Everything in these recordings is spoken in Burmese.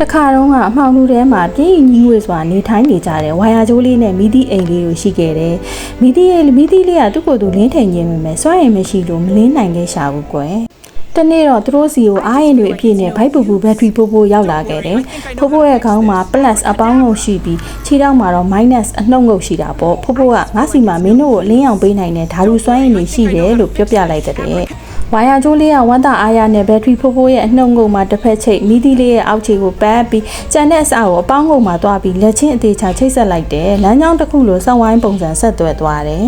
တခါတော့ကအမှောင်လူထဲမှာပြင်းညီငွေစွာနေထိုင်နေကြတယ်ဝါယာကျိုးလေးနဲ့မိသည့်အိမ်လေးကိုရှိခဲ့တယ်မိသည့်လေးကသူ့ကိုယ်သူလင်းထိန်ခြင်းပဲစွန့်ရင်မရှိလို့မလင်းနိုင်ခဲ့ရှာဘူးကွယ်တနေ့တော့သူတို့စီကိုအားရင်တွေအပြည့်နဲ့ဘိုက်ပူပူဘက်ထရီဖိုးရောက်လာခဲ့တယ်ဖိုးဖိုးရဲ့ခေါင်းမှာ plus အပေါင်းငုံရှိပြီးခြေထောက်မှာတော့ minus အနှုတ်ငုံရှိတာပေါ့ဖိုးဖိုးကငါစီမှာမင်းတို့ကိုအလင်းအောင်ပေးနိုင်တဲ့ဓာတ်ရူစွမ်းရည်တွေရှိတယ်လို့ပြောပြလိုက်တဲ့ဝါယာကျိုးလေးကဝမ်းသာအားရနဲ့ဘက်ထရီဖိုးရဲ့အနှုတ်ငုံမှာတစ်ဖက်ချိတ်မိသီးလေးရဲ့အောက်ခြေကိုပတ်ပြီးကြံတဲ့အစာကိုအပေါင်းငုံမှာသွားပြီးလက်ချင်းအသေးချာချိတ်ဆက်လိုက်တယ်လမ်းကြောင်းတစ်ခုလိုစောင်းဝိုင်းပုံစံဆက်သွယ်သွားတယ်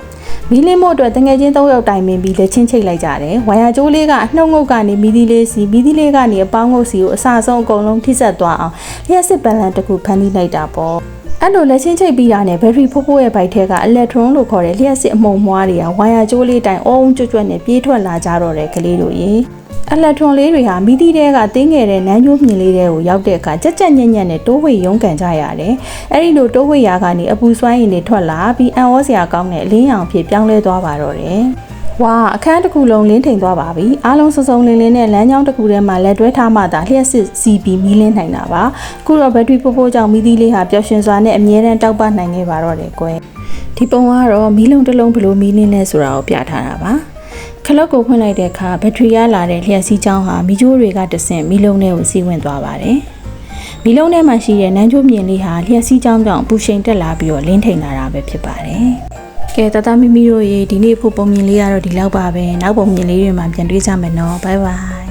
မီလင်းမို့အတွက်တငယ်ချင်း၃ယောက်တိုင်ပင်ပြီးလက်ချင်းချိတ်လိုက်ကြတယ်ဝါယာကျိုးလေးကအနှုတ်ငုတ်ကနေမိသီးလေးစီမိသီးလေးကနေအပေါင်းငုတ်စီကိုအစာဆုံးအကုန်လုံးထိဆက်သွားအောင်လျှက်စစ်ပန်လန်တစ်ခုဖန်တီးလိုက်တာပေါ့အဲ့လိုလက်ချင်းချိတ်ပြီးတာနဲ့ဘက်ထရီဖိုးရဲ့ဘိုက်ထဲကအီလက်ထရွန်လို့ခေါ်တဲ့လျှက်စစ်အမှုန်မွှားတွေကဝါယာကျိုးလေးတိုင်အုံကျွတ်ကျွတ်နဲ့ပြေးထွက်လာကြတော့တဲ့ကလေးတို့ရေအီလက်ထရွန်လေးတွေဟာမိသီးတဲကတင်းငယ်တဲ့နန်းကျိုးမြင်လေးတွေကိုရောက်တဲ့အခါကြက်ကြက်ညံ့ညံ့နဲ့တိုးဝေရုံးကန်ကြရတယ်။အဲ့ဒီလိုတိုးဝေရာကနေအပူစွမ်းရည်တွေထွက်လာပြီးအံ့ဩစရာကောင်းတဲ့အလင်းရောင်ဖြစ်ပြောင်းလဲသွားပါတော့တယ်။ဝါအခန်းတစ်ခုလုံးလင်းထိန်သွားပါပြီ။အားလုံးစုံစုံလင်းလင်းနဲ့လမ်းကြောင်းတစ်ခုထဲမှာလက်တွဲထားမှသာလျှက်စစ်စီးပြီးမီးလင်းနိုင်တာပါ။ခုတော့ဘက်ထရီဖိုးကြောင့်မိသီးလေးဟာပျော်ရွှင်စွာနဲ့အမြဲတမ်းတောက်ပနိုင်ခဲ့ပါတော့တယ်ကွယ်။ဒီပုံကတော့မီးလုံးတစ်လုံးဘယ်လိုမီးလင်းလဲဆိုတာကိုပြထားတာပါ။ခလုတ်ကိုဖွင့်လိုက်တဲ့အခါဘက်ထရီရလာတဲ့လျှက်စီးချောင်းဟာမီးကြိုးတွေကတဆင့်မီးလုံးထဲကိုစီးဝင်သွားပါတယ်။မီးလုံးထဲမှာရှိတဲ့နန်းကျိုးမြင်လေးဟာလျှက်စီးချောင်းကြောင့်ပူရှိန်တက်လာပြီးတော့လင်းထိန်လာတာပဲဖြစ်ပါတယ်။ကဲတတမီမီတို့ရေဒီနေ့ဖို့ပုံမြင်လေးကတော့ဒီလောက်ပါပဲ။နောက်ပုံမြင်လေးတွေမှာပြန်တွေ့ကြမယ်နော်။ Bye bye